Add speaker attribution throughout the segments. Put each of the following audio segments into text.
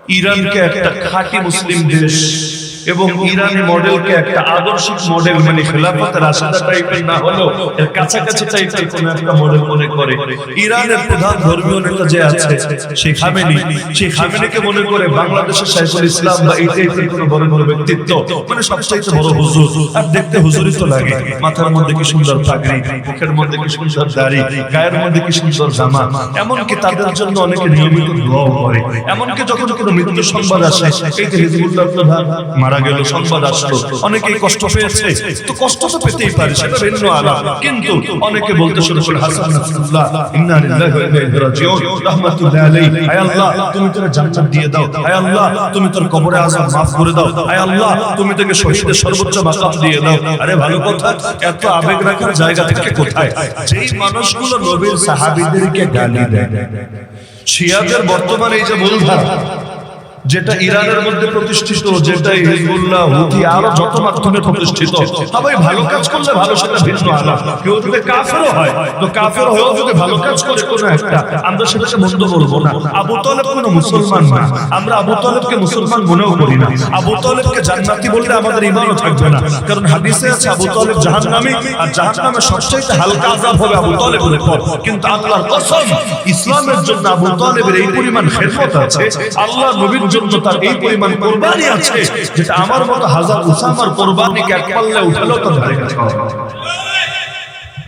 Speaker 1: ইরানকে একটা খাঁটি মুসলিম দেশ এবং ইরানি মডেলকে একটা আদর্শিক মডেল মানে খেলাফত রাশিদা টাইপের না হলেও এর কাছাকাছি টাইপের কোন একটা মডেল মনে করে। ইরানের প্রধান ধর্মীয় নেতা যে আছে শেখ হামেনিকে মনে করে বাংলাদেশের শাইখুল ইসলাম বা এই টাইপের কোন বড় বড় ব্যক্তিত্ব, মানে সবচাইতে বড় হুজুর। আর দেখতে হুজুরই তো লাগে, মাথার মধ্যে কি সুন্দর পাগড়ি, মুখের মধ্যে কি সুন্দর দাড়ি, গায়ের মধ্যে কি সুন্দর জামা। এমনকি তাদের জন্য অনেকে নিয়মিত দোয়াও করে। এমনকি যখন কোনো মৃত্যু সংবাদ আসে, এই যে হিজবুল্লাহ প্রধান মারা গেল সংবাদ আসলো, অনেকেই কষ্ট পেয়েছে। তো কষ্ট তো পেতেই পারে, সেটা ভিন্ন আলাপ। কিন্তু অনেকে বলতে শুরু করে হাসান নাসরুল্লাহ ইন্না লিল্লাহি ওয়া ইন্না ইলাইহি রাজিউন রাহমাতুল্লাহি আলাইহি, আয় আল্লাহ তুমি তার জান্নাত দিয়ে দাও, আয় আল্লাহ তুমি তার কবরে আযাব maaf করে দাও, আয় আল্লাহ তুমি তাকে শহীদের সর্বোচ্চ মাকাম দিয়ে দাও। আরে ভালো কথা, এত আবেগ রাখার জায়গা থেকে কোথায়? যেই মানুষগুলো নবীর সাহাবীদেরকে গালি দেয়, শিয়াদের বর্তমানে এই যে মূলধারা যেটা ইরানের মধ্যে প্রতিষ্ঠিত, যেটা হিজবুল্লাহ হুতি আরো যত মাধ্যমে প্রতিষ্ঠিত, সবাই ভালো কাজ করলে ভালো, সেটা ভিন্ন আলাপ। কেউ যদি কাফেরও হয়, তো কাফের হয়েও যদি ভালো কাজ করে কোনো একটা, আমরা সেটাকে মন্দ বলবো না। আবু তালেব কোনো মুসলমান না, আমরা আবু তালেবকে মুসলমান মনেও করি না। আবু তালেবকে জান্নাতি বললে আমাদের ঈমানও থাকবে না, কারণ হাদিসে আছে আবু তালেব জাহান্নামী, আর জাহান্নামে সবচেয়ে হালকা আযাব হবে আবু তালেবের উপর। কিন্তু আল্লাহর কসম, ইসলামের জন্য আবু তালেবের এই পরিমাণ খেদমত আছে, আল্লাহ নবীর জন্য তার এই পরিমাণ কুরবানি আছে, যেটা আমার মতো হাজার উসামার কুরবানিকে এক পাল্লায় উঠালেও তো ধারে কাছে হবে।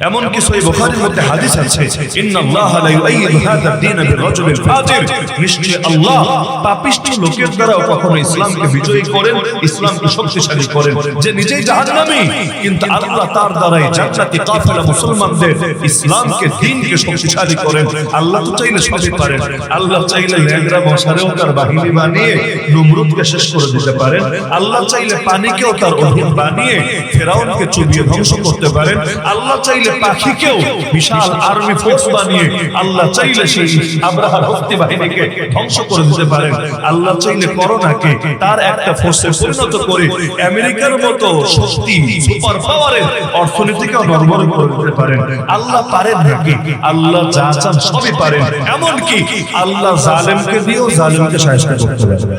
Speaker 1: এমন কি সহিহ বুখারীর মধ্যে হাদিস আছে, ইন্নাল্লাহা লা ইউআইয়িদু হাযা দ্বীন বিরাজুলিল ফাজির, নিশ্চয়ই আল্লাহ পাপিষ্ঠ লোকের দ্বারা কখনো ইসলামকে বিজয়ী করেন, ইসলামকে শক্তিশালী করেন, যে নিজেই জাহান্নামী কিন্তু আল্লাহ তার দ্বারাই জান্নাতি কাফেলা মুসলমানদের ইসলামকে দ্বীনকে শক্তিশালী করেন। আল্লাহ তো চাইলে সবই পারেন। আল্লাহ চাইলে ল্যাংড়া মশারেও তার বাহিনী বানিয়ে নমরুদকে শেষ করে দিতে পারেন। আল্লাহ চাইলে পানিকেও তার অধীন বানিয়ে ফেরাউনকে চুবিয়ে ধ্বংস করতে পারেন। আল্লাহ চাইলে পাখিকেও বিশাল আর্মি ফোর্স বানিয়ে আল্লাহ চাইলে সেই আব্রাহার হস্তি বাহিনীকে ধ্বংস করে দিতে পারেন। আল্লাহ চাইলে করোনাকে তার একটা ফোর্সে পরিণত করে আমেরিকার মতো শক্তি সুপার পাওয়ারের অর্থনীতিকেও নড়বড় করে দিতে পারেন। আল্লাহ পারেন নাকি? আল্লাহ যা চান সবই পারেন। এমনকি আল্লাহ জালেমকে দিয়েও জালেমকে শায়েস্তা করতে পারেন।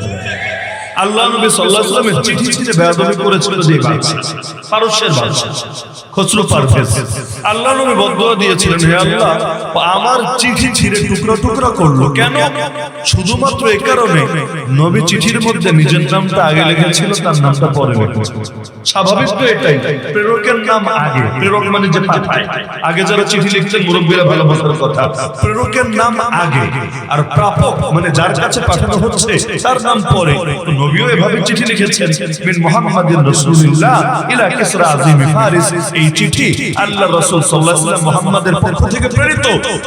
Speaker 1: আল্লাহ নবী সাল্লাল্লাহু আলাইহি ওয়াসাল্লামের চিঠি ছিঁড়ে বেয়াদবি করেছিল যে বাদশা, পারস্যের বাদশা খসরু পারভেজ। আল্লাহ নবী বদদুয়া দিয়েছিলেন, হে আল্লাহ আমার চিঠি ছিঁড়ে টুকরো টুকরো করলো কেন? শুধুমাত্র এই কারণে নবী চিঠির মধ্যে নিজের নামটা আগে লিখেছিল, তার নামটা পরে লিখেছিল। স্বাভাবিক তো এটাই, প্রেরকের নাম আগে, প্রেরক মানে যে পাঠায়। আগে যারা চিঠি লিখতেন মুরব্বীরা ভালো বোঝার কথা, প্রেরকের নাম আগে আর প্রাপক মানে যার কাছে পাঠানো হচ্ছে তার নাম পরে। তো নবীও এভাবে চিঠি লিখেছেন, মিন মুহাম্মাদিন রাসূলুল্লাহ ইলা কিসরা আযীম ফারিস। এই চিঠি আল্লাহ রাসূল সাল্লাল্লাহু আলাইহি ওয়াসাল্লাম মুহাম্মাদের পক্ষ থেকে প্রেরিত,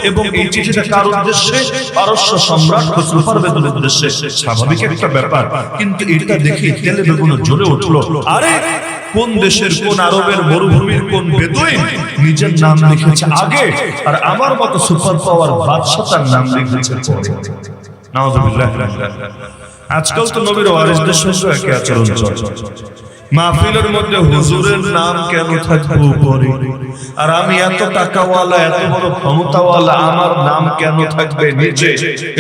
Speaker 1: এবং এই চিঠিটা কার উদ্দেশ্যে? পারস্য সম্রাট খসরু পারভেজের উদ্দেশ্যে। স্বাভাবিক একটা ব্যাপার, কিন্তু এটা দেখে তেলে বেগুন জ্বলে উঠলো। আরে কোন দেশের, কোন আরবের মরুভূমির কোন বেদুইন নিজের নাম লিখেছে আগে, আর আমার মতো সুপার পাওয়ার বাদশা তার নাম লিখেছে পরে। নাউযুবিল্লাহ। আজকাল তো নবীর ওয়ারিসদের সঙ্গে একই আচরণ চলে। মাহফিলের মধ্যে হুজুরের নাম কেন থাকবে উপরে? আর আমি এত টাকাওয়ালা, এত বড় ক্ষমতাওয়ালা, আমার নাম কেন থাকবে নিচে?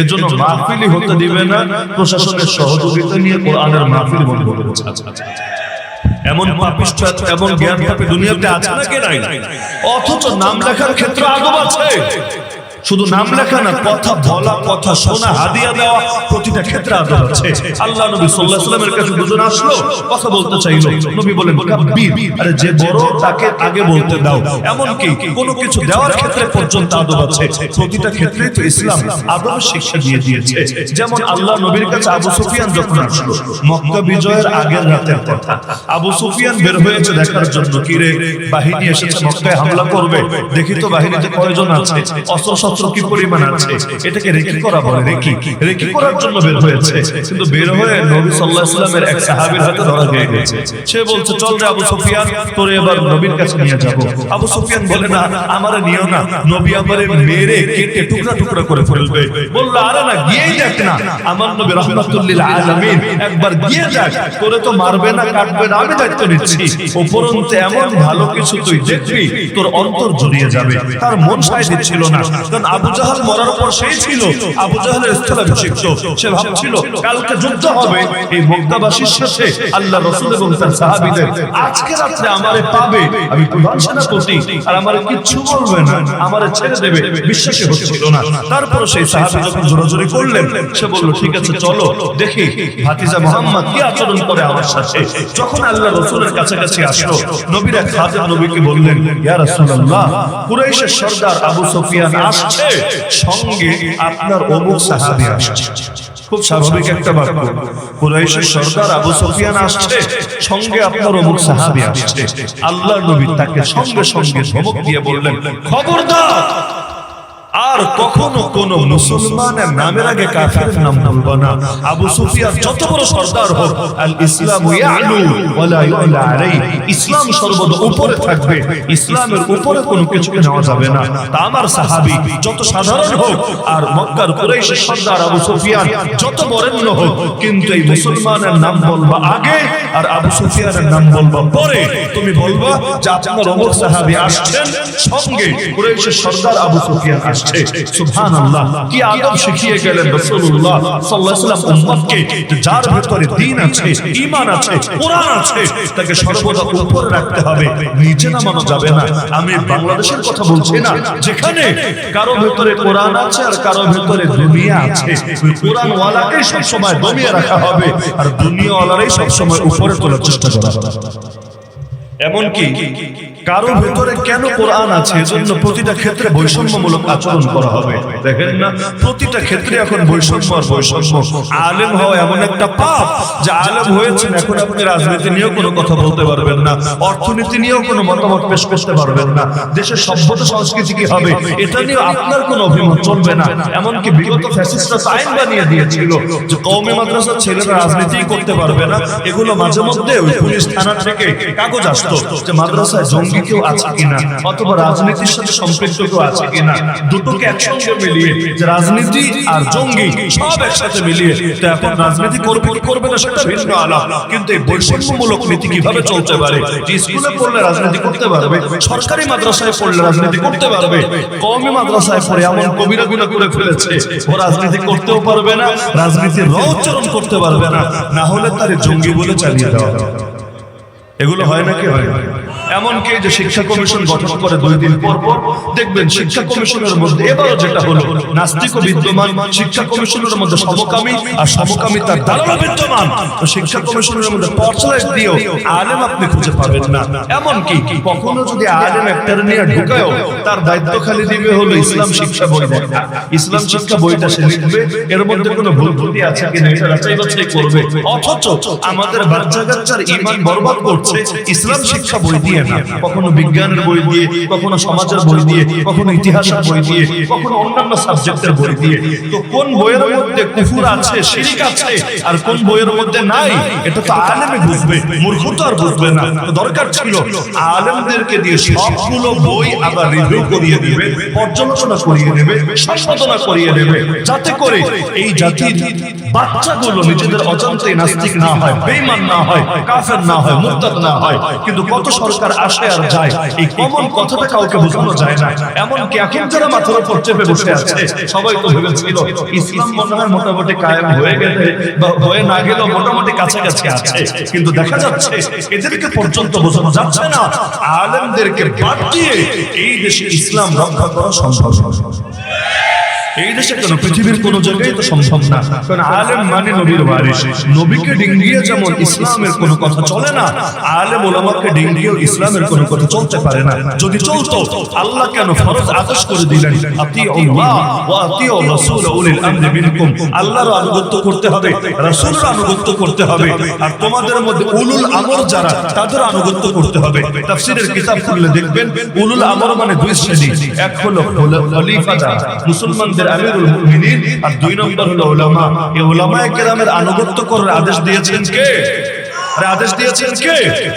Speaker 1: এজন্য মাহফিলই হতে দিবে না, প্রশাসনের সহযোগিতা নিয়ে কোরআনের মাহফিল বন্ধ করেছে। এমন পাপিষ্ঠ, এমন জ্ঞান পাপী দুনিয়াতে আছে নাকি নাই? অথচ নাম লেখার ক্ষেত্রে আদব আছে। শুধু নাম লেখা না, কথা বলা, কথা শোনা, হাদিয়া দেওয়া, প্রতিটা ক্ষেত্রে আদব আছে। আল্লাহ নবী সাল্লাল্লাহু আলাইহি ওয়াসাল্লামের কাছে দুজন আসলো, কথা বলতে চাইলো। নবী বলেন, কাব্বির, আরে যে বড় তাকে আগে বলতে দাও। এমনকি কোনো কিছু দেওয়ার ক্ষেত্রে পর্যন্ত আদব আছে। প্রতিটা ক্ষেত্রেই তো ইসলাম আদবের শিক্ষা দিয়ে দিয়েছে। যেমন আল্লাহ নবীর কাছে আবু সুফিয়ান যখন আসলো, মক্কা বিজয়ের আগের রাতের কথা, আবু সুফিয়ান বের হয়েছে দেখার জন্য, কি রে বাহিনী এসেছে মক্কায় হামলা করবে, দেখি তো বাহিনীতে কয়জন আছে, অস্ত্র কি পরিমাণ আছে। এটাকে রেকি করা বলে। রেকি করার জন্য বের হয়েছে, কিন্তু বের হয়ে নবী সাল্লাল্লাহু আলাইহি ওয়াসাল্লামের এক সাহাবীর হাতে ধরা খেয়ে গেছে। সে বলছে, চল রে আবু সুফিয়ান, তোরে এবার নবীর কাছে নিয়ে যাব। আবু সুফিয়ান বলে, না আমারে নিও না, নবী আমারে মেরে কেটে টুকরা টুকরা করে ফেলবে। বলল, আরে না, গিয়েই দেখ না, আমার নবী রাহমাতুল লিল আলামিন, একবার গিয়ে দেখ, তোরে তো মারবে না, কাটবে না, আমি দায়িত্ব নিচ্ছি। উপরন্তু এমন ভালো কিছু তুই দেখবি, তোর অন্তর জড়িয়ে যাবে। তার মন সায় দিচ্ছিল না, কারণ যখন আবু জাহাল মরার পর সেই ছিল আবু জাহালের স্থলাভিষিক্ত, সে ভাবছিল কালকে যুদ্ধ হবে এই মক্কাবাসীর সাথে আল্লাহ রাসূল এবং তার সাহাবীদের, আজকে রাতে আমারে পাবে, আমি প্রধান সেনাপতি, আর আমারে কিচ্ছু বলবে না, আমারে ছেড়ে দেবে, বিশ্বাসই হচ্ছিল না। তারপর সেই সাহাবী যখন জোরাজোরি করলেন, সে বলল ঠিক আছে চলো দেখি ভাতিজা মুহাম্মদ কি আচরণ করে আমার সাথে। যখন আল্লাহ রাসূলের কাছাকাছি আসলো, নবীর এক খাদেম নবীকে বললেন, ইয়া রাসূলুল্লাহ, কুরাইশের সরদার আবু সুফিয়ান আসছে, সঙ্গে আপনার অমুক সাহাবী আসছে। খুব স্বাভাবিক একটা বাক্য, কুরাইশের সরদার আবু সুফিয়ান আসছে, সঙ্গে আপনার অমুক সাহাবী আসছে। আল্লাহর নবী তাকে সঙ্গে সঙ্গে ধমক দিয়ে বললেন, খবরদার আর কখনো কোন মুসলমানের নামের আগে কাফেরের নাম বলবা না। আবু সুফিয়ান যত বড় সরদার হোক, আল ইসলামু ইয়ালু ওয়ালা ইউলা আলাইহি, ইসলাম সর্বদা উপরে থাকবে, ইসলামের উপরে কোনো কিছুকে নেওয়া যাবে না। তা আমার সাহাবী যত সাধারণ হোক, আর মক্কার কুরাইশের সরদার আবু সুফিয়ান যত বরেণ্য হোক, কিন্তু এই মুসলমানের নাম বলবা আগে আর আবু সুফিয়ানের নাম বলবা পরে। তুমি বলবা যে আপনার অমর সাহাবী আসছেন, সঙ্গে কুরাইশের সরদার আবু সুফিয়ান আসছেন। সুবহানাল্লাহ, কি আদব শিখিয়ে গেলেন রাসূলুল্লাহ সাল্লাল্লাহু আলাইহি ওয়াসাল্লাম উম্মতকে, যার ভিতরে দ্বীন আছে, ঈমান আছে, কোরআন আছে, তাকে সর্বদা উপরে রাখতে হবে, নিচে নামানো যাবে না। আমি বাংলাদেশের কথা বলছি না, যেখানে কারো ভিতরে কোরআন আছে আর কারো ভিতরে দুনিয়া আছে, ওই কোরআন ওয়ালাকেই সব সময় দমিয়ে রাখা হবে আর দুনিয়া ওয়ালারই সব সময় উপরে তোলার চেষ্টা করা হবে। এমনকি কারো ভেতরে কেন কোরআন আছে এজন্য প্রতিটা ক্ষেত্রে বৈষম্যমূলক আচরণ করা হবে। দেখেন না, প্রতিটা ক্ষেত্রে এখন বৈষম্য আর বৈষম্য। আলেম হওয়া এমন একটা পাপ যে আলেম হয়েছেন, এখন আপনি রাজনীতি নিয়েও কোনো কথা বলতে পারবেন না, অর্থনীতি নিয়েও কোনো মতামত পেশ করতে পারবেন না, দেশের সভ্যতা সংস্কৃতি কি হবে এটা নিয়ে আপনার কোনো অভিমত চলবে না। এমনকি বিগত ফ্যাসিস্টরা আইন বানিয়ে দিয়েছিল যে কওমি মাদ্রাসার ছেলেরা রাজনীতি করতে পারবে না। এগুলো মাঝে মধ্যে ওই পুলিশ থানা থেকে কাগজ আসতো যে মাদ্রাসায় জঙ্গি কেউ আছে কিনা, অথবা রাজনীতির সাথে সম্পৃক্ত কেউ আছে কিনা, দুটোকে একসঙ্গে মিলিয়ে যে রাজনীতি আর জঙ্গি সব একসাথে মিলিয়ে, তো এখন রাজনীতি করবে কি করবে না সেটা ভিন্ন আলাপ, কিন্তু এই বৈষম্যমূলক নীতি কিভাবে চলতে পারে যে স্কুলে পড়লে রাজনীতি করতে পারবে, সরকারি মাদ্রাসায় পড়লে রাজনীতি করতে পারবে, কওমি মাদ্রাসায় পড়ে এমন কবিরা গুনাহ করে ফেলেছে ও রাজনীতি করতেও পারবে না, রাজনীতির রচরণ করতে পারবে না, না হলে তার জঙ্গি বলে চালিয়ে দেওয়া হবে। এগুলো হয় নাকি হয় না? এমনকি যে শিক্ষা কমিশন গঠন করে 2 দিন পর পর দেখবেন শিক্ষা কমিশনের মধ্যে এবারও যেটা হলো, নাস্তিক বিদ্যমান, শিক্ষা কমিশনের মধ্যে সমকামী আর সমকামী তার দ্বারা বিদ্যমান। তো শিক্ষা কমিশনের মধ্যে টর্চলাইট দিয়েও আলেম আপনি খুঁজে পাবেন না। এমনকি কখনো যদি আলেম একটা নিয়ে ঢুকায়ও তার দায়িত্ব খালি দিবে হলো ইসলাম শিক্ষা বই দেখা, ইসলাম শিক্ষা বইটা সে লিখবে, এর মধ্যে কোনো ভুল ত্রুটি আছে কিনা এটা যাচাই বাছাই করবে। অথচ আমাদের বাচ্চা কাচ্চার ঈমান বরবাদ করছে ইসলাম শিক্ষা বই দিয়ে না, কখনো বিজ্ঞানের বই দিয়ে, কখনো সমাজের বই দিয়ে, কখনো ইতিহাসের বই দিয়ে, কখনো অন্যান্য সাবজেক্টের বই দিয়ে। তো কোন বইয়ের মধ্যে কুফর আছে, শিরক আছে, আর কোন বইয়ের মধ্যে নাই, এটা তো আলেমে বুঝবে, মূর্খ তো আর বুঝবে না। তো দরকার ছিল আলেমদেরকে দিয়ে সবগুলো বই আবার রিভিউ করিয়ে দিবে, পর্যালোচনা করিয়ে নেবে, সংশোধনা করিয়ে নেবে, যাতে করে এই জাতির বাচ্চাগুলো নিজেদের অজান্তেই নাস্তিক না হয়, বেঈমান না হয়, কাফের না হয়, মুরতাদ না হয়। কিন্তু কত সরকার আসে আর যায়, এই কমন কথাটা কাউকে বোঝানো যায় না। এমনকি এখন যারা মাথার উপর চেপে বসে আছে, সবাই তো ভেবেছিল ইসলাম মনে হয় মোটামুটি কায়েম হয়ে গেলে বা হয়ে না গেলেও মোটামুটি কাছাকাছি আছে, কিন্তু দেখা যাচ্ছে এদেরকে পর্যন্ত বোঝানো যাচ্ছে না আলেমদেরকে বাদ দিয়ে এই দেশে ইসলাম রক্ষা করা সম্ভব নয়। এই দেশে কেন, পৃথিবীর কোন জায়গায় তো সম্ভব না। কারণ আলেম মানে নবীর ওয়ারিস, নবীকে ডিঙ্গিয়ে যেমন ইসলামের কোনো কথা চলে না, আলেম ওলামাকে ডিঙ্গিয়েও ইসলামের কোনো কথা চলতে পারে না। যদি চলতো আল্লাহ কেন ফরজ আদেশ করে দিলেন আতিউল্লাহ ওয়া আতিউর রাসূল উলিল আমরি মিনকুম, আল্লাহর আনুগত্য করতে হবে, রাসূলের আনুগত্য করতে হবে, আর তোমাদের মধ্যে উলুল আমর যারা তাদের আনুগত্য করতে হবে। তাফসীরের কিতাব খুললে দেখবেন উলুল আমর মানে 2 শ্রেণী, এক হলো খলিফা যারা মুসলমানদের আমিরুল মুমিনিন, আর 2 নম্বর হলো উলামা। এই উলামায়ে কেরামের আনুগত্য করার আদেশ দিয়েছেন কে? আদেশ দিয়েছেন কে?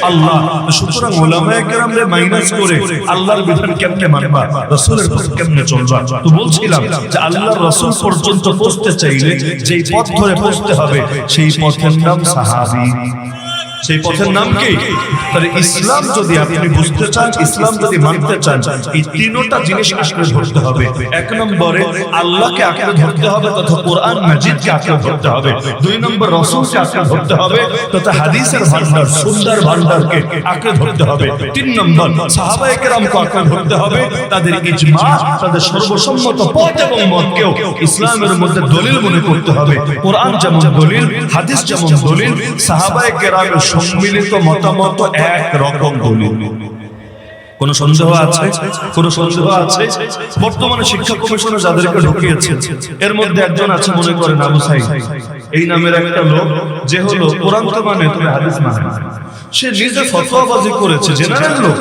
Speaker 1: আল্লাহ। সুতরাং উলামায়ে কেরামরে মাইনাস করে আল্লাহর বিধান কেমনে মানবা, রাসূলের পথ কেমনে চলবা? তো বলছিলাম যে আল্লাহর রাসূল পর্যন্ত পৌঁছতে চাইলে যেই পথ ধরে পৌঁছতে হবে সেই পথের নাম সাহাবী। সেই পথের নাম কি? তাহলে ইসলাম যদি আপনি বুঝতে চান, ইসলাম যদি মানতে চান, এই তিনটা জিনিস আঁকড়ে ধরতে হবে। এক নম্বরে আল্লাহকে আঁকড়ে ধরতে হবে তথা কোরআন মাজিদকে আঁকড়ে ধরতে হবে। দুই নম্বর রাসূলকে আঁকড়ে ধরতে হবে তথা হাদিসের ভান্ডার, সুন্দর ভান্ডারকে আঁকড়ে ধরতে হবে। তিন নম্বর সাহাবায়ে কেরামকে আঁকড়ে ধরতে হবে, তাদের ইজমা, তাদের সর্বসম্মত পথ এবং মতকেও ইসলামের মধ্যে দলিল মনে করতে হবে। কোরআন যেমন দলিল, হাদিস যেমন দলিল, সাহাবায়ে কেরামের সম্মিলিত মতামত এক রকম দলিল। কোন সন্দেহ আছে? কোন সন্দেহ আছে? বর্তমানে শিক্ষা কমিশনে যাদেরকে ঢুকিয়েছে এর মধ্যে একজন আছে, মনে করেন আবু সাইদ এই নামের একটা লোক, যে হলো কোরআন তো মানে তবে হাদিস মানে না। সে নিজে ফতোয়াবাজি করেছে, জেনারেল লোক,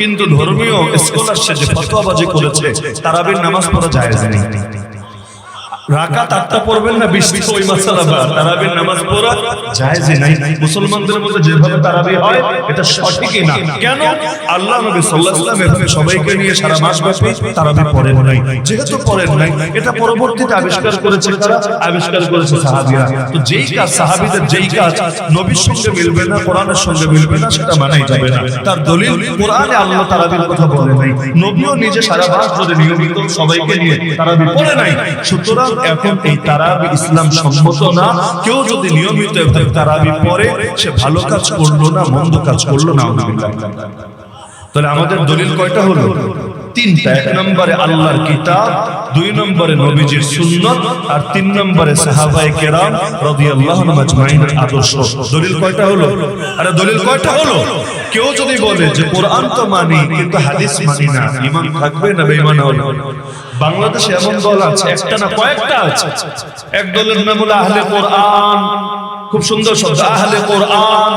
Speaker 1: কিন্তু ধর্মীয় স্কলার সে যে ফতোয়াবাজি করেছে তারাবির নামাজ পড়া জায়েজ নেই। রাকাত 8টা পড়বেন না 20টা, ওই মাসালা বা তারাবির নামাজ পড়া জায়েজ নাই। মুসলমানদের মধ্যে যেভাবে তারাবি হয় এটা সঠিকই না। কেন? আল্লাহ নবী সাল্লাল্লাহু আলাইহি ওয়াসাল্লাম এভাবে সবাইকে নিয়ে সারা মাস ব্যাপী তারাবি পড়েন নাই। যেহেতু পড়েন নাই, এটা পরবর্তীতে আবিষ্কার করেছে কারা? আবিষ্কার করেছে সাহাবীরা। তো যেই কাজ সাহাবীদের, যেই কাজ নবীর সঙ্গে মিলবে না, কোরআনের সঙ্গে মিলবে না, সেটা মানাই যাবে না। তার দলিল কোরআনে আল্লাহ তারাবির কথা বলে নাই, নবীও নিজে সারা মাস ধরে নিয়মিত সবাইকে নিয়ে তারাবি পড়ে নাই। সুতরাং এখন এই তারাবি ইসলাম সম্মত না। কেউ যদি নিয়মিত তারাবি পড়ে সে ভালো কাজ করলো না, মন্দ কাজ করলো না। তাহলে আমাদের দলিল কয়টা হলো? তিনটা। এক নম্বরে আল্লাহর কিতাব, দুই নম্বরে নবীজির সুন্নাত, আর তিন নম্বরে সাহাবায়ে কেরাম রাদিয়াল্লাহু আনহুম আজমাইনের আদর্শ। দলিল কয়টা হলো? আরে দলিল কয়টা হলো? কেউ যদি বলে যে কোরআন তো মানি কিন্তু হাদিস মানি না, ঈমান থাকবে না বেঈমান হবে? বাংলাদেশে এমন দল আছে, একটা না কয়েকটা আছে। এক দলের নাম হলো আহলে কোরআন। খুব সুন্দর শব্দ, আহলে কোরআন।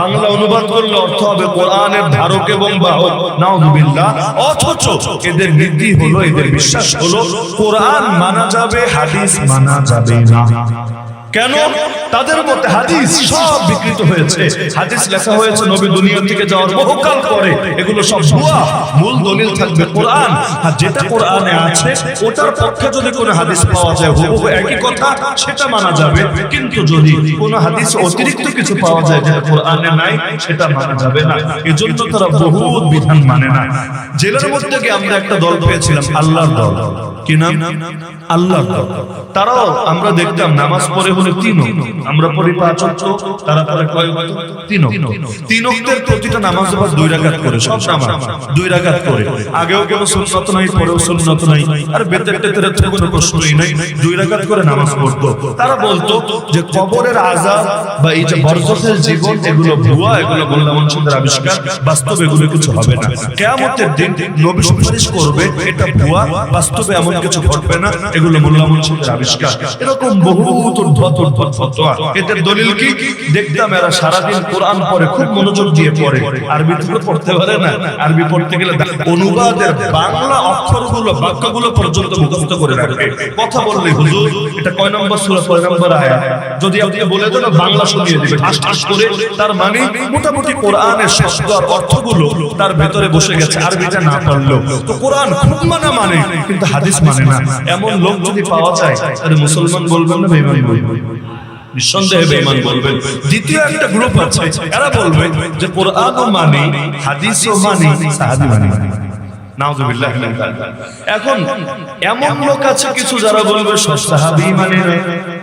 Speaker 1: বাংলা অনুবাদ করলে অর্থ হবে কোরআনের ধারক এবং বাহক। নাউযুবিল্লাহ। অথচ এদের নীতি হলো, এদের বিশ্বাস হলো কোরআন মানা যাবে, হাদিস মানা যাবে না। কেন? তাদের মতে হাদিস সব বিকৃত হয়েছে। হাদিস লেখা হয়েছে নবী দুনিয়া থেকে যাওয়ার বহুকাল পরে, এগুলো সব ভুয়া। মূল দলিল থাকবে কোরআন, আর যেটা কোরআনে আছে ওটার পক্ষে যদি কোনো হাদিস পাওয়া যায় হুবহু একই কথা, সেটা মানা যাবে। কিন্তু যদি কোনো হাদিস অতিরিক্ত কিছু পাওয়া যায় যেটা কোরআনে নাই, সেটা মানা যাবে না। এজন্য তারা বহুত বিধান মানে না। জেলার মধ্যে গিয়ে আমরা একটা দল পেয়েছিলাম, আল্লাহর দল। কি নাম? আল্লাহর দল। তারাও আমরা দেখতাম নামাজ পড়ে হলে 3 ওয়াক্ত, আমরা পড়ি 5 ওয়াক্ত, তারা পড়ে কয় ওয়াক্ত? 3 ওয়াক্ত। 3 ওয়াক্তের প্রতিটা নামাজ আবার 2 রাকাত করে, সব নামাজ 2 রাকাত করে। আগেও কোনো সুন্নাত নাই, পরেও সুন্নাত নাই, আর বেতের কোনো প্রশ্নই নাই, 2 রাকাত করে নামাজ পড়তো। তারা বলতো যে কবরের আযাব বা এই যে বরজখের জীবন এগুলো ভুয়া, এগুলো মোল্লা মুন্সিদের আবিষ্কার, বাস্তবে এগুলো কিছু হবে না। কিয়ামতের দিন নবী সুপারিশ করবে, এটা ভুয়া, বাস্তবে এমন কিছু ঘটবে না, এগুলো মোল্লা মুন্সিদের আবিষ্কার। এরকম বহুত উদ্ভট ফতোয়া। এদের দলিল কি? দেখতাম এরা সারাদিন কোরআন পড়ে, খুব মনোযোগ দিয়ে পড়ে, আরবি তো পড়তে পারে না। আরবি পড়তে গেলে অনুবাদের বাংলা অক্ষরগুলো, বাক্যগুলো পর্যন্ত মুখস্থ করে রাখে। কথা বললে হুজুর এটা কয় নম্বর সূরা, কয় নম্বর আয়াত, যদি আপনি বলে দেন বাংলা শুনিয়ে দিবে ঠাস ঠাস করে। তার মানে মোটামুটি কোরআনের শব্দ আর অর্থগুলো তার ভেতরে বসে গেছে, আরবিটা না পারলেও। তো কোরআন খুব মানে কিন্তু হাদিস মানে না, এমন লোক যদি পাওয়া যায় তাহলে মুসলমান বলবেন না বেঈমান বলবেন? নিঃসন্দেহে বেঈমান বলবেন। দ্বিতীয় একটা গ্রুপ আছে, এরা বলবে যে কোরআনও মানি, হাদিসও মানি, সাহাবী মানি। নাউযুবিল্লাহ। এখন এমন লোক আছে কিছু যারা বলবে সব সাহাবী মানে না।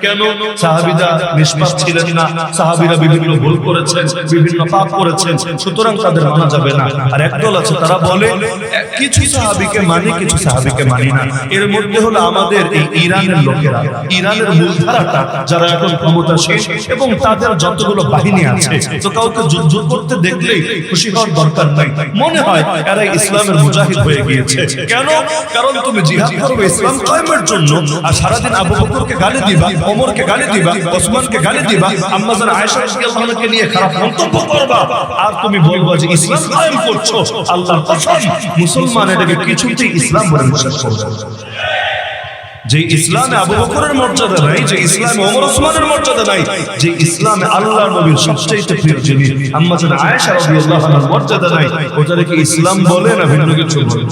Speaker 1: কেন? সাহাবীরা নিষ্পাপ ছিলেন না, সাহাবীরা বিভিন্ন ভুল করেছেন, বিভিন্ন পাপ করেছেন, সুতরাং তাদের মানা যাবে না। আর একদল আছে তারা বলে কিছু সাহাবীকে মানি, কিছু সাহাবীকে মানি না। এর মধ্যে হলো আমাদের এই ইরানের লোকেরা, ইরানের মূলধারাটা, যারা এখন ক্ষমতাশীল এবং তাদের যতগুলো বাহিনী আছে। তো কাউকে যুদ্ধ করতে দেখলেই খুশি হওয়ার দরকার নাই, মনে হয় এরা ইসলামের মুজাহিদ হয়ে গিয়েছে। কেন? কারণ তুমি জিহাদ করবে ইসলাম কায়েমের জন্য, আর সারাদিন আবু বকরকে গালি দিবা, ওমরকে গালি দিবা, ওসমানকে গালি দিবা, আম্মা জান আয়েশা রাদিয়াল্লাহু আনহাকে নিয়ে খারাপ মন্তব্য করবা, আর তুমি বলবা যে ইসলাম কায়েম করছো। আল্লাহর কসম, মুসলমান এটাকে কিছুতেই ইসলাম বলে বিশ্বাস করবে না। যে ইসলামে আবু বকরের মর্যাদা নাই, যে ইসলামে ওমর ওসমানের মর্যাদা নাই, যে ইসলামে আল্লাহর নবীর সবচেয়ে প্রিয় যিনি আম্মা জান আয়েশা রাদিয়াল্লাহু আনহার মর্যাদা নাই, ওটাকে কি ইসলাম বলে না ভিন্ন কিছু বলে?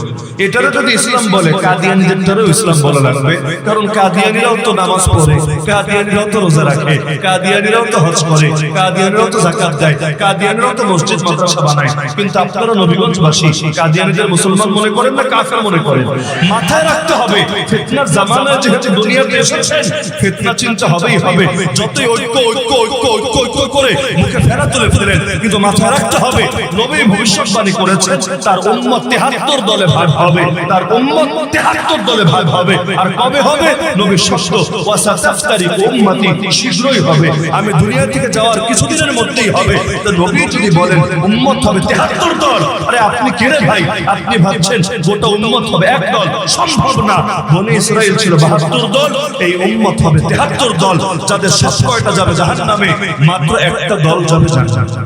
Speaker 1: এটারে যদি ইসলাম বলে, কাদিয়ানীদেরও ইসলাম বলা লাগবে। কারণ কাদিয়ানীরাও তো নামাজ পড়ে, কাদিয়ানীরাও তো রোজা রাখে, কাদিয়ানীরাও তো হজ করে, কাদিয়ানীরাও তো যাকাত দেয়, কাদিয়ানীরাও তো মসজিদ মাদ্রাসা বানায়। কিন্তু আপনারা নবীগঞ্জবাসী কাদিয়ানীদের মুসলমান মনে করেন না কাফের মনে করেন? মাথায় রাখতে হবে, ফিতনার জামানায় যেহেতু দুনিয়াতে এসেছেন, ফিতনা চিন্তা হবেই হবে। যতই ঐক্য ঐক্য ঐক্য ঐক্য ঐক্য করে মুখে ফেরা তুলে ফেলেন, কিন্তু মাথায় রাখতে হবে নবী ভবিষ্যৎবাণী করেছেন তার উম্মত 73 দলে ভাগ হবে, তার উম্মত 73 দলে ভাগ হবে। আর কবে হবে? নবীর শব্দ ওয়াসাতাফতারিকু উম্মতি, শীঘ্রই হবে, আমি দুনিয়া থেকে যাওয়ার কিছুদিনের মধ্যেই হবে। তো নবী যদি বলেন উম্মত হবে 73 দল, আরে আপনি কে রে ভাই? আপনি ভাবছেন গোটা উম্মত হবে এক দল? সম্ভব না। বনি ইসরাইল ছিল 72 দল, এই উম্মত হবে 73 দল, যাদের সব কয়টা যাবে জাহান্নামে, মাত্র একটা দল যাবে জান্নাতে।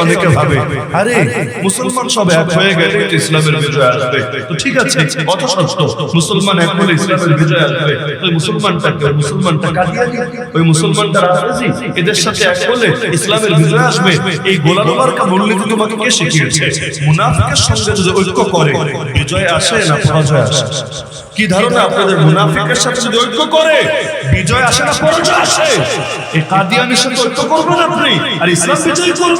Speaker 1: অনেকে ভাবে আরে মুসলমান সব এক হয়ে গেলে ইসলামের বিজয় আসবে। তো ঠিক আছে, কত সত্য, মুসলমান এক হলে ইসলামের বিজয় আসবে। ওই মুসলমানটা কে? মুসলমানটা কাদিয়ানী, ওই মুসলমানটা রাফেজি, এদের সাথে এক হলে ইসলামের বিজয় আসবে। এই গোলাম মার্কা মূলনীতি তোমাকে কে শিখিয়েছে? মুনাফিকের সঙ্গে যদি ঐক্য করে বিজয় আসে না পরাজয় আসে? কি ধারণা আপনাদের? মুনাফিকের সাথে যদি ঐক্য করে বিজয় আসে না পরাজয় আসে? এই কাদিয়ানীর সাথে ঐক্য করবেন আপনি আর ইসলাম বিজয় করবেন?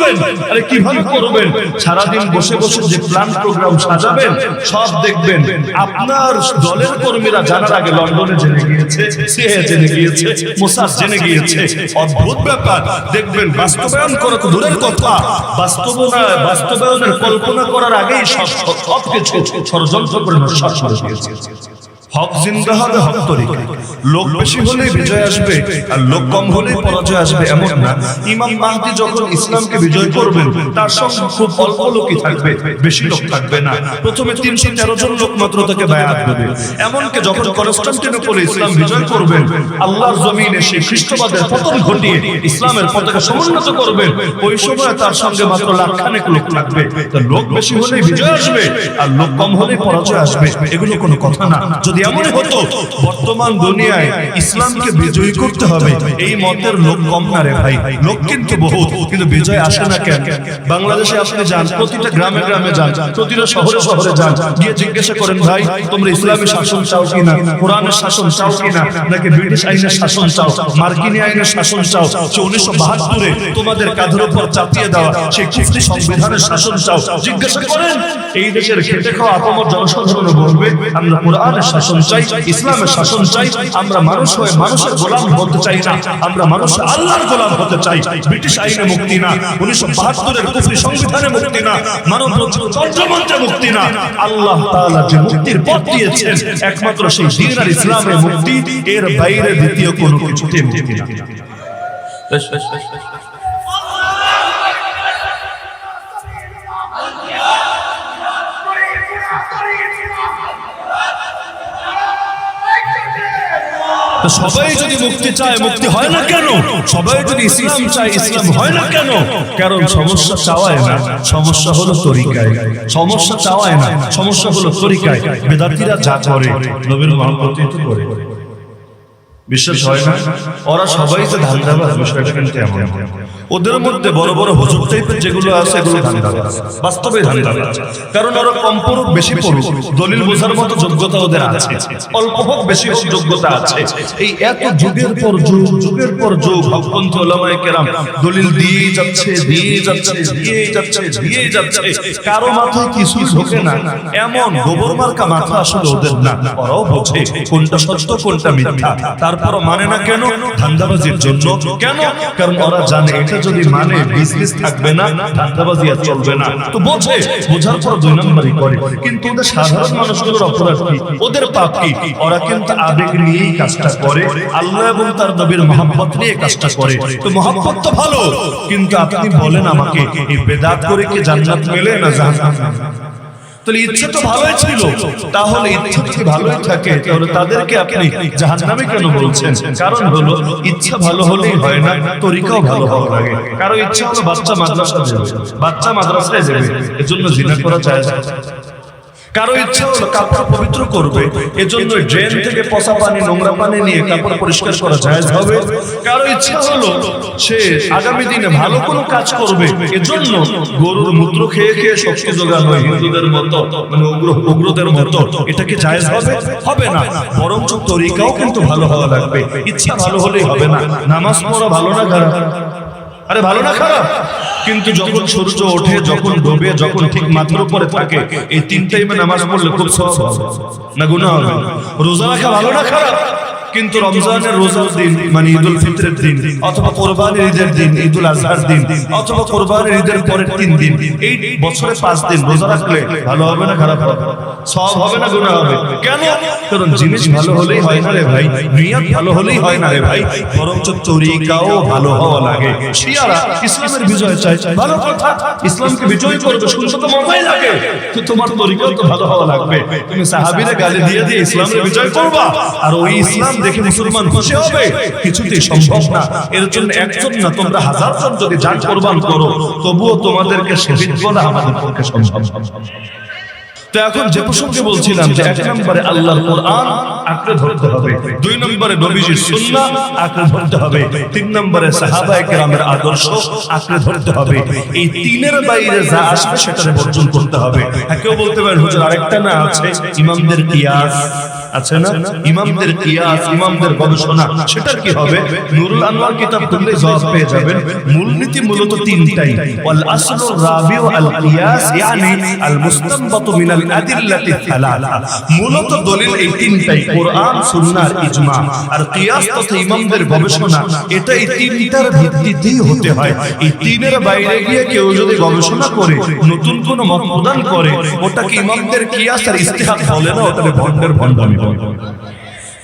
Speaker 1: আরে কিভাবে করবেন? সারাদিন বসে বসে যে প্ল্যান প্রোগ্রাম সাজাবেন সব দেখবেন আপনার দলের কর্মীরা জানার আগে লন্ডনে জেনে গিয়েছে, সিএ জেনে গিয়েছে, মোসাদ জেনে গিয়েছে। অদ্ভুত ব্যাপার, দেখবেন বাস্তবায়ন করা তো দূরের কথা, বাস্তবায়নের কল্পনা করার আগেই সব কিছু ষড়যন্ত্র করে নস্যাৎ করে দিয়েছে। হক জিন্দা হবে, হক তরিকা। লোক বেশি হলেই বিজয় আসবে আর লোক কম হলেই পরাজয় আসবে এমন না। ইমাম মাহদি যখন ইসলামকে বিজয় করবেন তার সঙ্গে খুব অল্প লোকই থাকবে, বেশি লোক থাকবে না। প্রথমে 313 জন লোক মাত্র তাকে বায়াত দেবে। এমনকি যখন কনস্টান্টিনোপলে ইসলাম বিজয় করবেন, আল্লাহর জমিনে সেই খ্রিস্টবাদের পতন ঘটিয়ে ইসলামের পতাকা সমুন্নত করবেন, ওই সময় তার সঙ্গে মাত্র লাখখানেক লোক থাকবে। তো লোক বেশি হলেই বিজয় আসবে আর লোক কম হলেই পরাজয় আসবে, এগুলো কোনো কথা না। যদি এমনই হতো বর্তমান দুনিয়ায় ইসলামকে বিজয়ী করতে হবে, এই মতের লোক কম না রে ভাই, লোক কিন্তু বহুত, কিন্তু বিজয় আসে না কেন? বাংলাদেশে আপনি যান, প্রতিটা গ্রামে গ্রামে যান, প্রতিটা শহরে শহরে যান, গিয়ে জিজ্ঞাসা করেন ভাই তোমরা ইসলামী শাসন চাও কিনা, কোরআনের শাসন চাও কিনা, নাকি ব্রিটিশ আইনের শাসন চাও, মার্কিনী আইনের শাসন চাও, 1972-এ তোমাদের কাঁধের উপর চাপিয়ে দেওয়া সেই কুফরি সংবিধানের শাসন চাও? জিজ্ঞাসা করেন, এই দেশের খেটে খাওয়া আপামর জনসাধারণ বলবে আমরা কোরআনের শাসন চাই, ইসলামের শাসন চাই, আমরা মানুষ হয়ে মানুষের গোলাম হতে চাই না, আমরা মানুষ আল্লাহর গোলাম হতে চাই। ব্রিটিশ আইনে মুক্তি না, 1972-এর কুফরি সংবিধানে মুক্তি না, মানব তন্ত্রমন্ত্রে মুক্তি না, আল্লাহ তাআলা যে মুক্তির পথ দিয়েছেন একমাত্র সেই দ্বীন আর ইসলামের মুক্তি, এর বাইরে দ্বিতীয় কোনো কিছুতে মুক্তি না। সবাই যদি মুক্তি চায় মুক্তি হয় না কেন? সবাই যদি ইসলাম চায় ইসলাম হয় না কেন? কারণ সমস্যা চাওয়ায় না, সমস্যা হলো তরিকায়। সমস্যা চাওয়ায় না, সমস্যা হলো তরিকায়। বেদাতীরা যা করে নবীর মহব্বতেই তো করে। বিশ্বাস হয় না? ওরা সবাই যে ধান্দাবাজ, বিষয়টা কিন্তু এমন। ওদের মধ্যে বড় বড় হুজুর টাইপের যেগুলো আছে এগুলো ধান্দাবাজ, বাস্তবে ধান্দাবাজ। কারণ ওরা কম পড়ুক বেশি পড়ুক দলিল বোঝার মতো যোগ্যতা ওদের আছে, অল্প হোক বেশি হোক যোগ্যতা আছে। এই এত যুগের পর যুগ, যুগের পর যুগ হকপন্থী ওলামায়ে কেরাম দলিল দিয়ে যাচ্ছে, দিয়ে যাচ্ছে, দিয়ে যাচ্ছে, দিয়ে যাচ্ছে, কারো মাথায় কিছুই ঢোকে না। এমন গোবর মার্কা মাথা আসলে ওদের না। ওরাও বোঝে কোনটা সত্য কোনটা মিথ্যা, তারপরও মানে না কেন? ধান্দাবাজির জন্য। কেন? কারণ ওরা জানে এটা যদি মানে বিজনেস থাকবে না, ধান্দাবাজি আর চলবে না। তো বোঝে, বোঝার পর 2 নম্বরই করে। কিন্তু ওদের সাধারণ মানুষগুলোর অপরাধ কি, ওদের পাপ কি? ওরা কিন্তু আবেগ নিয়েই কাজটা করে, আল্লাহ এবং তার নবীর মহব্বত নিয়ে কাজটা করে। তো মহব্বত তো ভালো, কিন্তু আপনি বলেন আমাকে এই বেদাত করে কি জান্নাত মেলে না জাহান্নাম? তাহলে ইচ্ছা তো ভালোই ছিল, তাহলে ইচ্ছা যদি ভালোই থাকে তাহলে তাদেরকে আপনি জাহান্নামে কেন বলছেন? কারণ হলো ইচ্ছা ভালো হলেই হয় না, তরিকাও ভালো হওয়া লাগে। কারো ইচ্ছা হলো বাচ্চা মাদ্রাসা যাবে, বাচ্চা মাদ্রাসায় যাবে, এজন্য জিনা করা যায় না। কারো ইচ্ছা হলো কাপড় পবিত্র করবে, এজন্য ড্রেন থেকে পচা পানি নোংরা পানি নিয়ে কাপড় পরিষ্কার করা জায়েজ হবে। কারো ইচ্ছা হলো সে আগামী দিনে ভালো কোনো কাজ করবে, এজন্য গরুর মূত্র খেয়ে খেয়ে শক্তি যোগানো হিন্দুদের মতো, মানে উগ্রদের মতো, এটা কি জায়েজ হবে? হবে না। বরঞ্চ তরিকাও কিন্তু ভালো হওয়া লাগবে। ইচ্ছা ভালো হলেই হবে না। নামাজ পড়া ভালো না খারাপ? আরে ভালো না খারাপ? কিন্তু যখন সূর্য ওঠে, যখন ডোবে, যখন ঠিক মাথার উপরে থাকে, এই তিন টাইমে নামাজ পড়লে খুব সওয়াব হবে না গুনাহ হবে? রোজা রাখা ভালো না খারাপ? কিন্তু রমজানের রোজার দিন, মানে ঈদুল ফিতরের দিন, অথবা কোরবানির ঈদের দিন, ঈদুল আজহার দিন, অথবা কোরবানির ঈদের পরের 3 দিন, এই বছরে 5 দিন রোজা রাখলে ভালো হবে না খারাপ হবে? সওয়াব হবে না গুনাহ হবে? কেন? কারণ জিনিস ভালো হলেই হয় না রে ভাই, নিয়ত ভালো হলেই হয় না রে ভাই, বরঞ্চ তরিকাও ভালো হওয়া লাগে। শিয়ারা ইসলামের বিজয় চায়, ভালো কথা, ইসলামকে বিজয় করবে, শুনতে তো মজাই লাগে, তো তোমার তরিকাও তো ভালো হওয়া লাগবে। তুমি সাহাবীরা গালি দিয়ে দিয়ে ইসলামের বিজয় করবা, আর ওই ইসলাম দেখে মুসলমান খুশি হবে? কিছুতেই সম্ভব না। এর জন্য একজন না, তোমরা 1000 জন যদি জান কুরবান করো, তবুও তোমাদেরকে শহীদ বলা আমাদের পক্ষে সম্ভব। তো এখন যে প্রসঙ্গে বলছিলাম যে 1 নম্বরে আল্লাহর কোরআন আঁকড়ে ধরতে হবে, 2 নম্বরে নবীজির সুন্নাহ আঁকড়ে ধরতে হবে, 3 নম্বরে সাহাবায়ে কেরামের আদর্শ আঁকড়ে ধরতে হবে। এই তিনের বাইরে যা আসবে সেটারে বর্জন করতে হবে। কেউ বলতে পারে হুজুর আরেকটা না আছে, ইমামদের কিয়াস আছে না? ইমামদের কিয়াস, ইমামদের গবেষণা, সেটার কি হবে? নুরুল আনওয়ার কিতাব খুললে জবাব পেয়ে যাবেন। মূলনীতি মূলত তিনটাই। ওয়াল আসলুর রাবিউ আল কিয়াস, ইয়ানি আল মুস্তানবাতু মিনাল আদিল্লাতি সালাসা। মূলত দলিল এই তিনটাই, কোরআন, সুন্নাহ, ইজমা। আর কিয়াস তথা ইমামদের গবেষণা, এটা এই তিনটার ভিত্তিতেই হতে হয়। এই তিনের বাইরে গিয়ে কেউ যদি গবেষণা করে নতুন কোন মত প্রদান করে, ওটাকে ইমামদের কিয়াস আর ইজতিহাদ বলে না, ওটাকে ভণ্ডের ভণ্ডামি।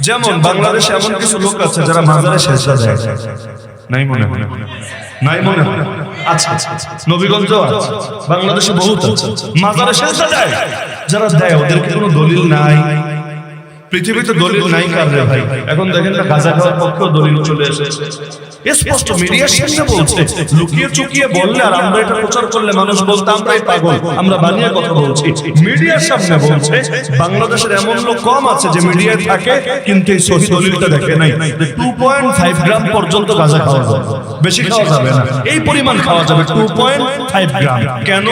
Speaker 1: যেমন বাংলাদেশে এমন কিছু লোক আছে যারা মাজারে সেজদা দেয়, নাই মনে হয়? নাই মনে হয়? আচ্ছা, নবীগঞ্জ বাংলাদেশে বহুত আছে মাজারে সেজদা দেয়। যারা দেয় ওদের কি কোনো দলিল নাই? পৃথিবীতে দলিল নাই কার রে ভাই? এখন দেখেন না, গাঁজা খাওয়ার পক্ষেও দলিল চলে এসেছে, স্পষ্ট মিডিয়ার সামনে বলছে। লুকিয়ে চুকিয়ে বললে আর আমরা এটা প্রচার করলে মানুষ বলতে আমরাই পাগল, আমরা বানিয়ে কথা বলছি। মিডিয়ার সামনে বলছে। বাংলাদেশের এমন লোক কম আছে যে মিডিয়ায় থাকে কিন্তু এই সহি দলিলটা দেখে নাই। 2.5 গ্রাম পর্যন্ত গাঁজা খাওয়া যাবে, বেশি খাওয়া যাবে না, এই পরিমাণ খাওয়া যাবে 2.5 গ্রাম। কেন?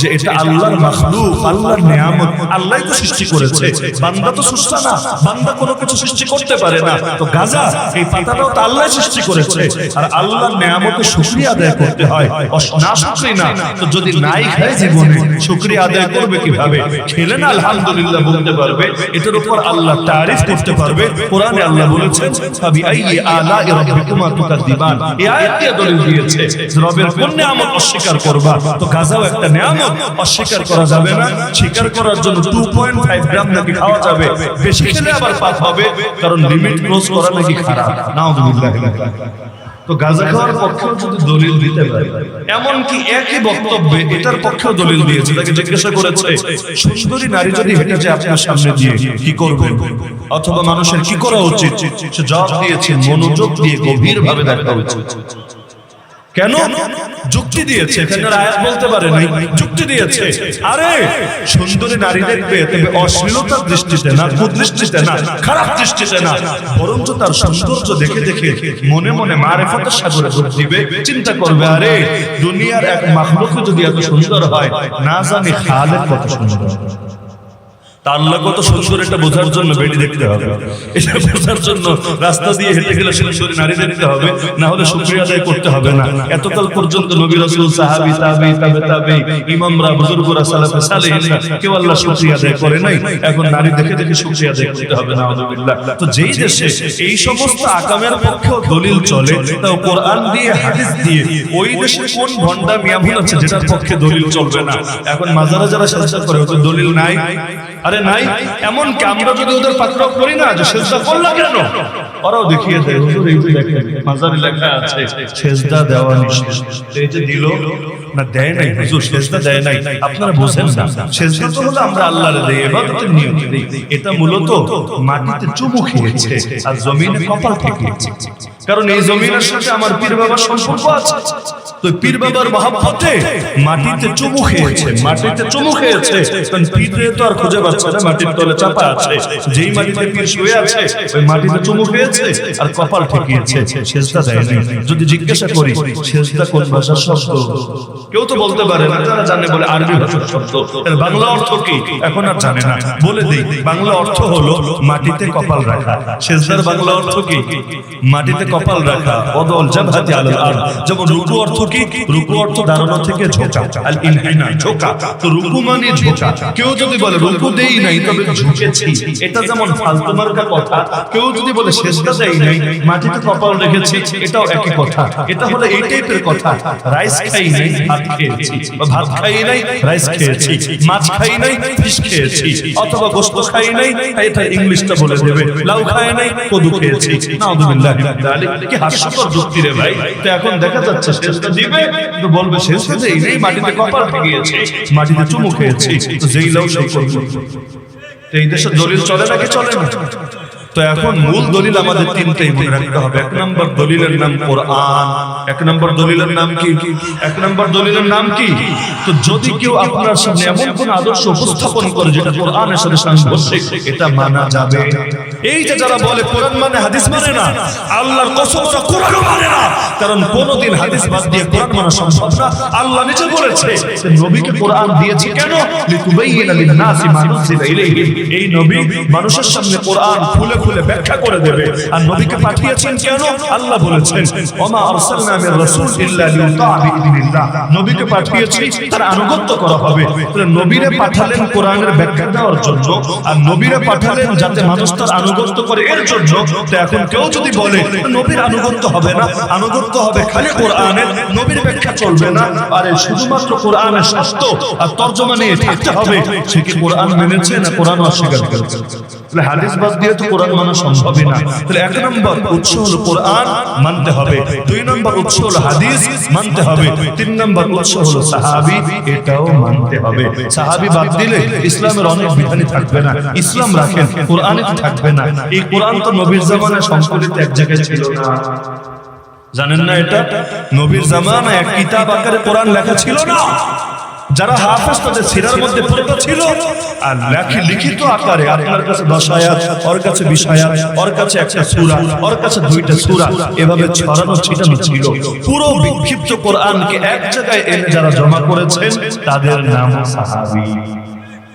Speaker 1: যে এটা আল্লাহর মাখলুক, আল্লাহর নিয়ামত, আল্লাহই তো সৃষ্টি করেছে। বান্দা তো সুস্থ না, বান্দা কোনো কিছু সৃষ্টি করতে পারে না। তো গাঁজা এই পাতাটাও তো আল্লাহ সৃষ্টি করেছে, আর আল্লাহর নিয়ামতের শুকরিয়া আদায় করতে হয়, না শুকরিয়া না। তো যদি নাই খায় জীবনে, শুকরিয়া আদায় করবে কিভাবে? খেলে না আলহামদুলিল্লাহ বলতে পারবে, এটার উপর আল্লাহ তারিফ করতে পারবে। কোরআনে আল্লাহ বলেছেন ফাবি আইয়ি আলাই রাব্বিকুমা তুকাযিবান, এই আয়াত দিয়ে দলিল দিয়েছে রবের কোন নিয়ামত অস্বীকার করবা? তো গাঁজাও একটা নিয়ামত, অস্বীকার করা যাবে না। স্বীকার করার জন্য 2.5 গ্রাম নাকি খাওয়া যাবে, বেশি খেলে আবার পাপ হবে, কারণ লিমিট ক্রস করা নাকি খারাপ। নাউযুবিল্লাহ। তো গাঁজা খাওয়ার পক্ষেও যদি দলিল দিতে পারে, এমনকি একই বক্তব্যে এটার পক্ষেও দলিল দিয়েছে। তাকে জিজ্ঞাসা করেছে, সুন্দরী নারী যদি হেঁটে যায় আপনার সামনে দিয়ে কি করবেন, অথবা মানুষের কি করা উচিত? সে জবাব দিয়েছে, মনোযোগ দিয়ে গভীর ভাবে দেখা উচিত। কেন? যুক্তি দিয়েছে, এখানে আয়াত বলতে পারে নাই, যুক্তি দিয়েছে। আরে সুন্দরী নারী দেখবে, তবে অশ্লীলতার দৃষ্টিতে না, কুদৃষ্টিতে না, খারাপ দৃষ্টিতে না, বরঞ্চ তার সৌন্দর্য দেখে দেখে মনে মনে মারিফতের সাগরে ডুব দিবে। চিন্তা করবে, আরে দুনিয়ার এক মাখলুক যদি এত সুন্দর হয়, না জানি খালেক কত সুন্দর। আল্লাহ কত সুন্দর, এটা বোঝার জন্য বেডি দেখতে হবে, এটা বোঝার জন্য রাস্তা দিয়ে হেঁটে গেলে সুন্দরী নারী দেখতে হবে, না হলে শুকরিয়া আদায় করতে হবে না। এতকাল পর্যন্ত নবী রাসূল, সাহাবী, তাবেঈ, তাবেঈ, ইমামরা, বুজুর্গরা, সালাফে সালেহিনরা কেউ আল্লাহ শুকরিয়া আদায় করে নাই। এখন নারী দেখে দেখে শুকরিয়া আদায় করতে হবে, নাউযুবিল্লাহ। তো যেই দেশে এই সমস্ত আকামের পক্ষেও দলিল চলে, তাও কোরআন দিয়ে, হাদিস দিয়ে, ওই দেশে কোন ভণ্ডা মিয়াভুল আছে যেটার পক্ষে দলিল চলবে না? এখন মাজারে যারা সেজদা করে, ওদের দলিল নাই? আরে নাই। এমন কি আমরা যদি ওদের পাকড়াও করি না যে সেজদা করলা কেন, ওরাও দেখিয়ে দেয়, হুজুর এই যে দেখেন মাজারে লেখা আছে সেজদা দেওয়া নিষেধ, এই যে দিল না, দেয় নাই হুজুর, সেজদা দেয় নাই। আপনারা বুঝেন না, সেজদা তো হলো আমরা আল্লাহর দেই, ইবাদতের নিয়ত দেই। এটা মূলত মাটিতে চুমু খেয়েছে আর জমিনে কপাল ঠেকিয়েছে। কারণ এই জমিনের সাথে আমার পীর বাবার সম্পর্ক আছে। তো পীর বাবার মহব্বতে মাটিতে চুমু খেয়েছে, মাটিতে চুমু খেয়েছে, কারণ পীরে তো আর খুঁজে পাচ্ছে না, মাটির তলে চাপা আছে। যেই মাটিতে পীর শুয়ে আছে ওই মাটিতে চুমু খেয়েছে আর কপাল ঠেকিয়েছে, সেজদা দেয়নি। যদি জিজ্ঞাসা করি সেজদা কোন ভাষার শব্দ, কেউ তো বলতে পারে না। যারা জানে বলে আরবি ভাষার শব্দ। এর বাংলা অর্থ কি এখন আর জানে না। বলে দেই, বাংলা অর্থ হলো মাটিতে কপাল রাখা। সেজদার বাংলা অর্থ কি? মাটিতে কপাল রাখা। ওয়াদাল জাবহাতি আলাল আরদ। যেমন রুকু অর্থ কি? রুকু অর্থ দাঁড়ানো থেকে ঝোঁকা, আল ইনহিনা, ঝোঁকা। তো রুকু মানে ঝোঁকা। কেউ যদি বলে রুকু দেই নাই তবে ঝুঁকেছি, এটা যেমন ফালতু মার্কা কথা। কেউ যদি বলে সেজদা দেই নাই, মাটিতে কপাল রেখেছি, এটাও একই কথা। এটা হলো এই টাইপের কথা। রাইস খাই নাই, ভাত খেয়েছি, বা ভাত খাই নাই, রাইস খেয়েছি, মাছ খাই নাই, ফিশ খেয়েছি, অথবা গোশত খাই নাই, এটা ইংলিশটা বলে দেবে, লাউ খাই নাই, কদু খেয়েছি। নাউযুবিল্লাহ মিনাল যালিক। কি হাস্যকর যুক্তি রে ভাই। তো এখন দেখা যাচ্ছে সেজদা দিবে তো বলবে সেজদা দেই নাই, মাটিতে কপাল ঠেকিয়েছি, মাটিতে চুমু খেয়েছি। তো যেই লাউ সেই করবে। তো এই দেশে দলিল চলে নাকি চলে না? তো এখন মূল দলিল আমাদের তিনটাই মনে রাখতে হবে। এক নম্বর দলিলের নাম কোরআন। এক নম্বর দলিলের নাম কি? এক নম্বর দলিলের নাম কি? তো যদি কেউ আপনার সামনে এমন কোন আদর্শ উপস্থাপন করে যেটা কোরআনের সাথে সাংঘর্ষিক, এটা মানা যাবে। এই যে যারা বলে কোরআন মানে হাদিস মানে না, আল্লাহর কসম ওরা কোরআন মানে না। কারণ কোনদিন হাদিস বাদ দিয়ে কোরআন মানা সম্ভব না। আল্লাহ নিজে বলেছে যে নবীকে কোরআন দিয়েছি কেন? লিতুবাইয়িনা লিন-নাসি মা নুযিলা ইলাইহিম। এই নবী মানুষের সামনে কোরআন খুলে খুলে ব্যাখ্যা করে দেবে। আর নবীকে পাঠিয়েছেন কেন? আল্লাহ বলেছেন ওমা আরসালনা মির রাসূল ইল্লা লিইউতা বিইذنিল্লাহ। নবীকে পাঠিয়েছি তার আনুগত্য করা হবে। তাহলে নবীরে পাঠালেন কোরআনের ব্যাখ্যা দেওয়ার জন্য, আর নবীরে পাঠালেন যাতে মানুষ তার আনুগত্য করে এর জন্য। তো এখন কেউ যদি বলে নবীর আনুগত্য হবে না, আনুগত্য হবে খালি কোরআনের, নবীর ব্যাখ্যা চলবে না, আরে শুধুমাত্র কোরআনের শাস্ত্র আর তরজমা নিয়ে থাকতে হবে, সে কি কোরআন মেনেছে না কোরআন অস্বীকার করেছে? তাহলে হাদিস বাদ দিয়ে তো কোরআন মানা সম্ভবই না। তাহলে এক নম্বর উৎস হলো কোরআন, মানতে হবে। দুই নম্বর উৎস হলো হাদিস, মানতে হবে। তিন নম্বর উৎস হলো সাহাবী, এটাও মানতে হবে। সাহাবী বাদ দিলে ইসলামের অনেক বিধানই থাকবে না। ইসলাম রাখেন, কোরআনে থাকবে না। এই কোরআন তো নবীর জামানায় সংকলিত এক জায়গায় ছিল না, জানেন না এটা? নবীর জামানায় এক কিতাব আকারে কোরআন লেখা ছিল না। যারা হাফেজ তাদের সিরার মধ্যে পড়তে ছিল, আর লিখিত আকারে আপনার কাছে 10 আয়াত, ওর কাছে 20 আয়াত, ওর কাছে একটা সূরা, ওর কাছে 2টা সূরা, এভাবে ছড়ানো ছিটানো ছিল। পুরো বিক্ষিপ্ত কোরআনকে এক জায়গায় এনে যারা জমা করেছেন তাদের নাম সাহাবী।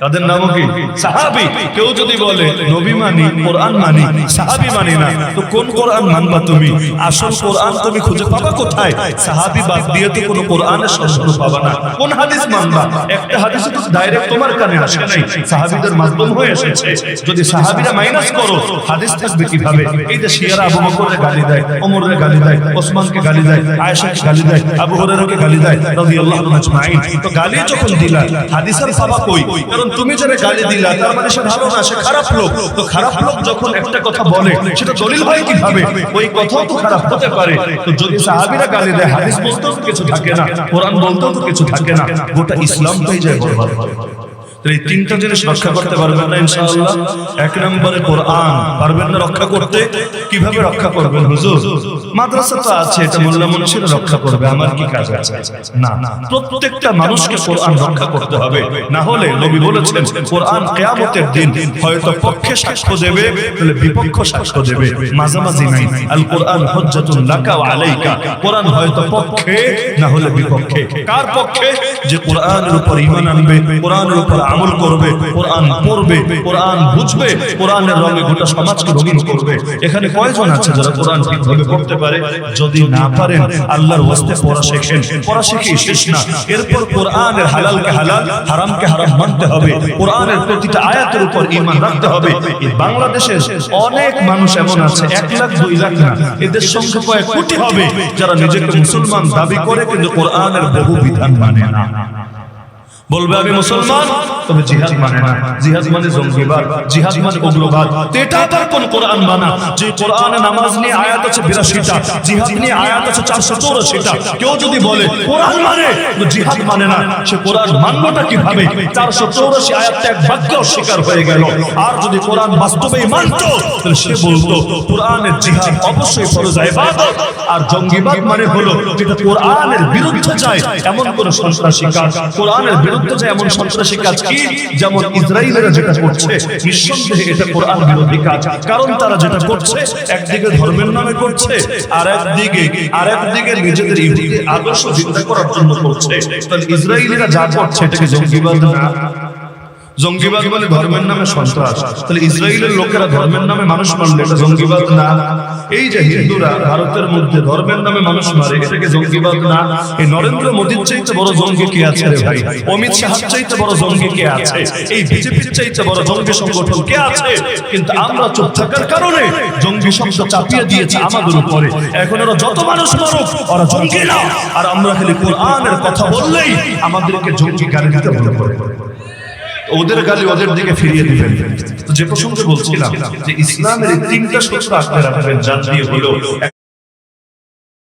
Speaker 1: তাদের নাম কি? সাহাবী। কেউ যদি বলে নবী মানি, কোরআন মানি, সাহাবী মানি না, তো কোন কোরআন মানবা তুমি? আসল কোরআন তুমি খুঁজে পাবা কোথায়? সাহাবী বাদ দিয়ে তো কোনো কোরআনের সন্ধান পাবা না। কোন হাদিস মানবা? একটা হাদিস তো ডাইরেক্ট তোমার কানে আসে নাই, সাহাবীদের মাধ্যম হয়ে এসেছে। যদি সাহাবীরা মাইনাস করো, হাদিস থাকবে কিভাবে? এই যে শিয়ারা আবু বকরকে গালি দেয়, ওমরকে গালি দেয়, ওসমানকে গালি দেয়, আয়েশাকে গালি দেয়, আবু হুরায়রাকে গালি দেয় রাদিয়াল্লাহু আজমাইন। তো গালি যখন দিলা, হাদিসের পাবা কই? কারণ তুমি যারা গালি দিলা তার মানে সে ভালো না, সে খারাপ লোক। তো খারাপ লোক যখন একটা কথা বলে সেটা দলিল হয় কিভাবে? ওই কথাও তো খারাপ হতে পারে। তো যদি সাহাবীরা গালি দেয়, হাদিস বলতেও তো কিছু থাকে না, কোরআন বলতেও তো কিছু থাকে না, গোটা ইসলামটাই যায় বরবাদ। এই তিনটা জিনিস রক্ষা করতে পারবেন না ইনশাআল্লাহ। এক নম্বরে কোরআন পারবেন না রক্ষা করতে। কিভাবে রক্ষা করবেন হুজুর? মাদ্রাসা তো আছে, এটা মোল্লা মুন্সিরা রক্ষা করবে, আমার কি কাজ আছে? না, প্রত্যেকটা মানুষকে কোরআন রক্ষা করতে হবে। না হলে নবী বলেছেন কোরআন কিয়ামতের দিন হয়তো পক্ষে সাক্ষ্য দেবে, তাহলে বিপক্ষ সাক্ষ্য দেবে, মাঝামাঝি নাই। আল কোরআন হুজ্জাতুন লাকা ওয়া আলাইকা। কোরআন হয়তো পক্ষে না হলে বিপক্ষে। কার পক্ষে? যে কোরআনের উপর ঈমান আনবে, কোরআনের উপর আমল করবে, কোরআন পড়বে, কোরআন বুঝবে, কোরআনের রঙে গোটা সমাজকে রঙিন করবে। এখানে কয়জন আছে যারা কোরআন ঠিকভাবে পড়তে পারে? যদি না পারেন আল্লাহর ওয়াস্তে পড়া শেখেন। পড়া শিখে শেষ না, এরপর কোরআনের হালালকে হালাল, হারামকে হারাম মানতে হবে। কোরআনের প্রতিটা আয়াতের উপর ঈমান রাখতে হবে। এই বাংলাদেশের অনেক মানুষ এমন আছে, 1 লাখ 2 লাখ না, এদের সংখ্যা কয়েক কোটি হবে, যারা নিজেকে মুসলমান দাবি করে কিন্তু কোরআনের বহু বিধান মানে না। বলবে আমি মুসলমান, তবে জিহাদ মানে না, জিহাদ মানে জঙ্গিবাদ, জিহাদ মানে উগ্রবাদ। এটা আবার কোন কোরআন মানা যে কোরআনে নামাজ নিয়ে আয়াত আছে 82টা, জিহাদ নিয়ে আয়াত আছে 484টা। কেউ যদি বলে কোরআন মানে তো জিহাদ মানে না, সে কোরআন মানলোটা কিভাবে? 484 আয়াতটা এক বাক্যে অস্বীকার হয়ে গেল। আর যদি কোরআন বাস্তবেই মানতো তাহলে সে বলতো কোরআনের জিহাদ অবশ্যই ফরজ ইবাদত, আর জঙ্গিবাদ মানে হলো যেটা কোরআনের বিরুদ্ধে যায় এমন কোন সন্ত্রাসী কাজ। কোরআনের বিরুদ্ধে যায় এমন সন্ত্রাসী কাজ কি? যেমন ইসরায়েলিরা যেটা করছে, নিঃসন্দেহে এটা কোরআন বিরোধী কাজ। কারণ তারা যেটা করছে একদিকে ধর্মের নামে করছে, আর একদিকে নিজেদের ইহুদি আদর্শ জিন্দা করার জন্য করছে। তাহলে ইসরায়েলিরা যা করছে এটাকে জঙ্গিবাদ না? জঙ্গিবাদ মানে ধর্মের নামে সন্ত্রাস। তাহলে ইসরায়েলের লোকেরা ধর্মের নামে মানুষ মারলে এটা জঙ্গিবাদ না? এই যে হিন্দুরা ভারতের মধ্যে ধর্মের নামে মানুষ মারে, এটাকে জঙ্গিবাদ না? এই নরেন্দ্র মোদীর চাইতে বড় জঙ্গি কে আছে রে ভাই? অমিত শাহর চাইতে বড় জঙ্গি কে আছে? এই বিজেপির চাইতে বড় জঙ্গি সংগঠন কে আছে? কিন্তু আমরা চুপ থাকার কারণে জঙ্গি শব্দ চাপিয়ে দিয়েছে আমাদের উপরে। এখন ওরা যত মানুষ মারুক ওরা জঙ্গি না, আর আমরা খালি কোরআনের কথা বললেই আমাদেরকে জঙ্গি গালি দিতে মনে করে। ওদের গালি ওদের দিকে ফিরিয়ে দিবেন। তো যে প্রসঙ্গে বলছিলাম যে ইসলামের 3টা সূত্র আঁকড়ে রাখবেন, যার দিয়ে হলো